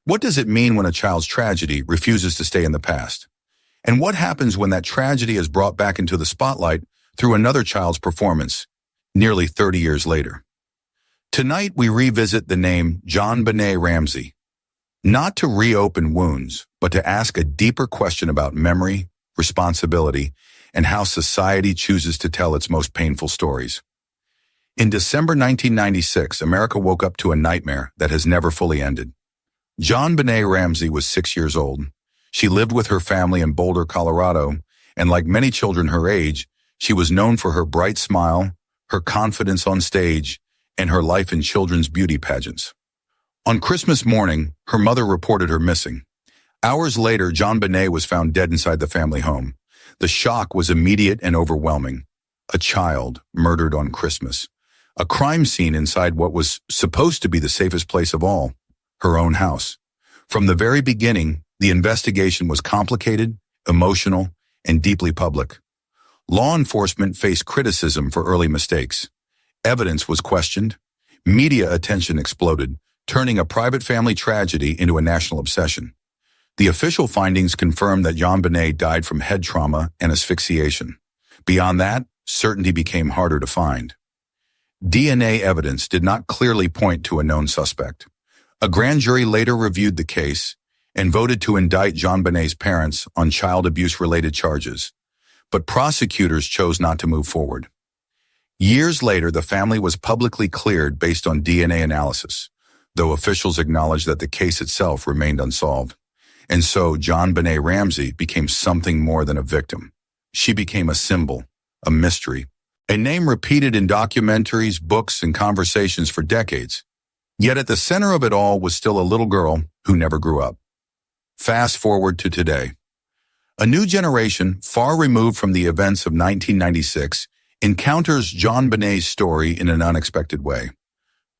What does it mean when a child's tragedy refuses to stay in the past? And what happens when that tragedy is brought back into the spotlight through another child's performance, nearly 30 years later? Tonight, we revisit the name JonBenét Ramsey, not to reopen wounds, but to ask a deeper question about memory, responsibility, and how society chooses to tell its most painful stories. In December 1996, America woke up to a nightmare that has never fully ended. JonBenét Ramsey was 6 years old. She lived with her family in Boulder, Colorado, and like many children her age, she was known for her bright smile, her confidence on stage, and her life in children's beauty pageants. On Christmas morning, her mother reported her missing. Hours later, JonBenét was found dead inside the family home. The shock was immediate and overwhelming. A child murdered on Christmas. A crime scene inside what was supposed to be the safest place of all, her own house. From the very beginning, the investigation was complicated, emotional, and deeply public. Law enforcement faced criticism for early mistakes. Evidence was questioned. Media attention exploded, turning a private family tragedy into a national obsession. The official findings confirmed that JonBenét died from head trauma and asphyxiation. Beyond that, certainty became harder to find. DNA evidence did not clearly point to a known suspect. A grand jury later reviewed the case and voted to indict JonBenét's parents on child abuse-related charges, but prosecutors chose not to move forward. Years later, the family was publicly cleared based on DNA analysis, though officials acknowledged that the case itself remained unsolved. And so JonBenét Ramsey became something more than a victim. She became a symbol, a mystery, a name repeated in documentaries, books, and conversations for decades. Yet at the center of it all was still a little girl who never grew up. Fast forward to today. A new generation, far removed from the events of 1996, encounters JonBenét's story in an unexpected way.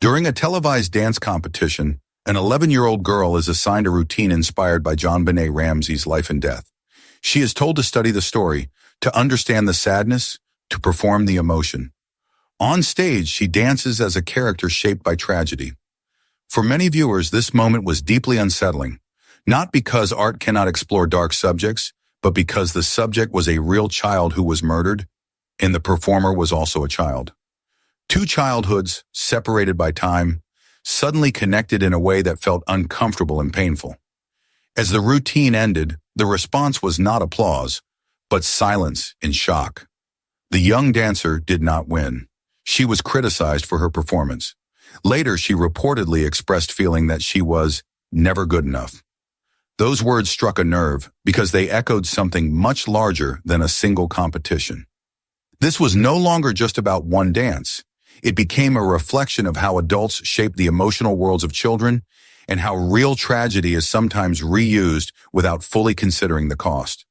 During a televised dance competition, an 11-year-old girl is assigned a routine inspired by JonBenét Ramsey's life and death. She is told to study the story, to understand the sadness, to perform the emotion. On stage, she dances as a character shaped by tragedy. For many viewers, this moment was deeply unsettling, not because art cannot explore dark subjects, but because the subject was a real child who was murdered, and the performer was also a child. Two childhoods, separated by time, suddenly connected in a way that felt uncomfortable and painful. As the routine ended, the response was not applause, but silence and shock. The young dancer did not win. She was criticized for her performance. Later, she reportedly expressed feeling that she was never good enough. Those words struck a nerve because they echoed something much larger than a single competition. This was no longer just about one dance. It became a reflection of how adults shape the emotional worlds of children and how real tragedy is sometimes reused without fully considering the cost.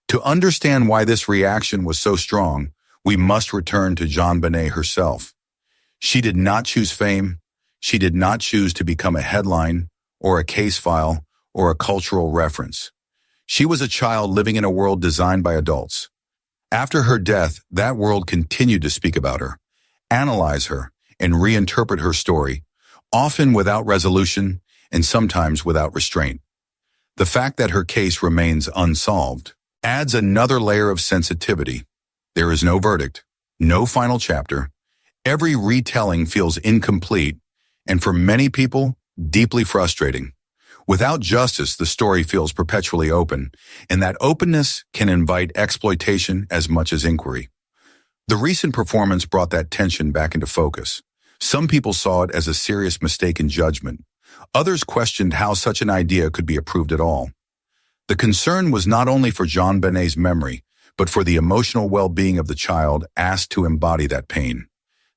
To understand why this reaction was so strong, we must return to JonBenét herself. She did not choose fame. She did not choose to become a headline or a case file or a cultural reference. She was a child living in a world designed by adults. After her death, that world continued to speak about her, analyze her, and reinterpret her story, often without resolution and sometimes without restraint. The fact that her case remains unsolved adds another layer of sensitivity. There is no verdict, no final chapter. Every retelling feels incomplete, and for many people, deeply frustrating. Without justice, the story feels perpetually open, and that openness can invite exploitation as much as inquiry. The recent performance brought that tension back into focus. Some people saw it as a serious mistake in judgment. Others questioned how such an idea could be approved at all. The concern was not only for JonBenét's memory, but for the emotional well-being of the child asked to embody that pain.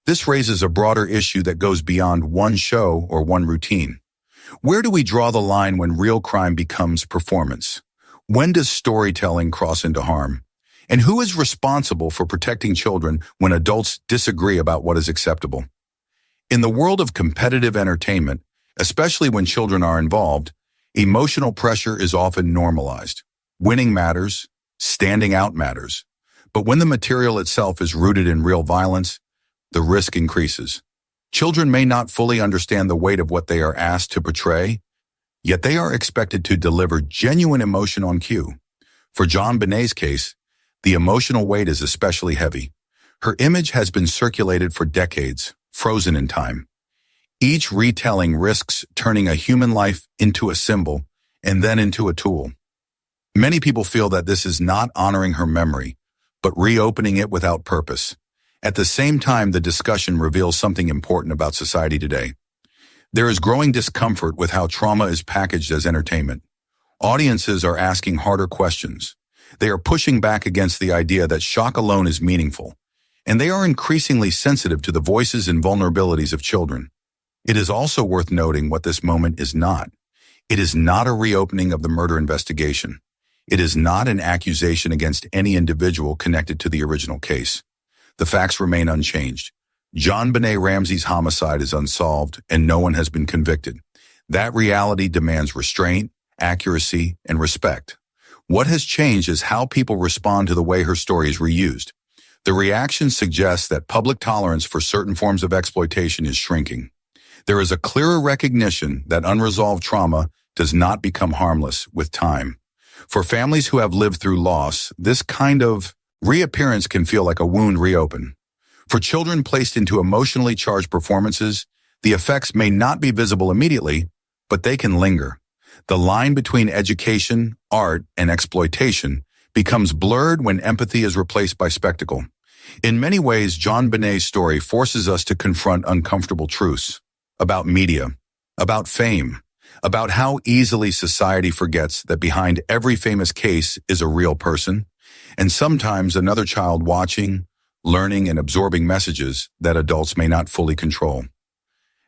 This raises a broader issue that goes beyond one show or one routine. Where do we draw the line when real crime becomes performance? When does storytelling cross into harm? And who is responsible for protecting children when adults disagree about what is acceptable? In the world of competitive entertainment, especially when children are involved, emotional pressure is often normalized. Winning matters, standing out matters. But when the material itself is rooted in real violence, the risk increases. Children may not fully understand the weight of what they are asked to portray, Yet they are expected to deliver genuine emotion on cue. For JonBenét's case, the emotional weight is especially heavy. Her image has been circulated for decades, frozen in time. Each retelling risks turning a human life into a symbol and then into a tool. Many people feel that this is not honoring her memory, but reopening it without purpose. At the same time, the discussion reveals something important about society today. There is growing discomfort with how trauma is packaged as entertainment. Audiences are asking harder questions. They are pushing back against the idea that shock alone is meaningful, and they are increasingly sensitive to the voices and vulnerabilities of children. It is also worth noting what this moment is not. It is not a reopening of the murder investigation. It is not an accusation against any individual connected to the original case. The facts remain unchanged. JonBenét Ramsey's homicide is unsolved, and no one has been convicted. That reality demands restraint, accuracy, and respect. What has changed is how people respond to the way her story is reused. The reaction suggests that public tolerance for certain forms of exploitation is shrinking. There is a clearer recognition that unresolved trauma does not become harmless with time. For families who have lived through loss, this kind of reappearance can feel like a wound reopened. For children placed into emotionally charged performances, the effects may not be visible immediately, but they can linger. The line between education, art, and exploitation becomes blurred when empathy is replaced by spectacle. In many ways, JonBenét's story forces us to confront uncomfortable truths about media, about fame, about how easily society forgets that behind every famous case is a real person, and sometimes another child watching, learning, and absorbing messages that adults may not fully control.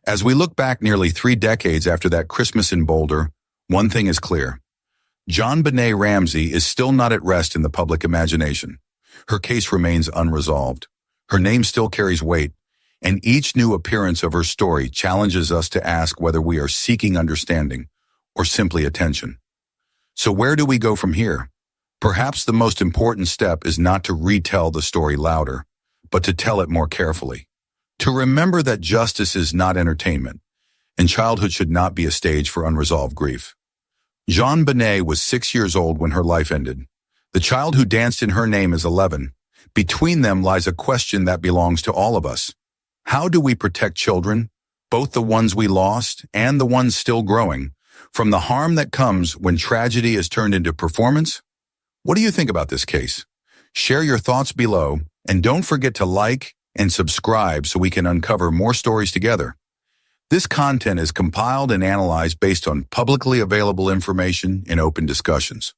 As we look back nearly 3 decades after that Christmas in Boulder, one thing is clear. JonBenét Ramsey is still not at rest in the public imagination. Her case remains unresolved. Her name still carries weight, and each new appearance of her story challenges us to ask whether we are seeking understanding or simply attention. So where do we go from here? Perhaps the most important step is not to retell the story louder, but to tell it more carefully. To remember that justice is not entertainment, and childhood should not be a stage for unresolved grief. JonBenét was 6 years old when her life ended. The child who danced in her name is 11. Between them lies a question that belongs to all of us. How do we protect children, both the ones we lost and the ones still growing, from the harm that comes when tragedy is turned into performance? What do you think about this case? Share your thoughts below, and don't forget to like and subscribe so we can uncover more stories together. This content is compiled and analyzed based on publicly available information and open discussions.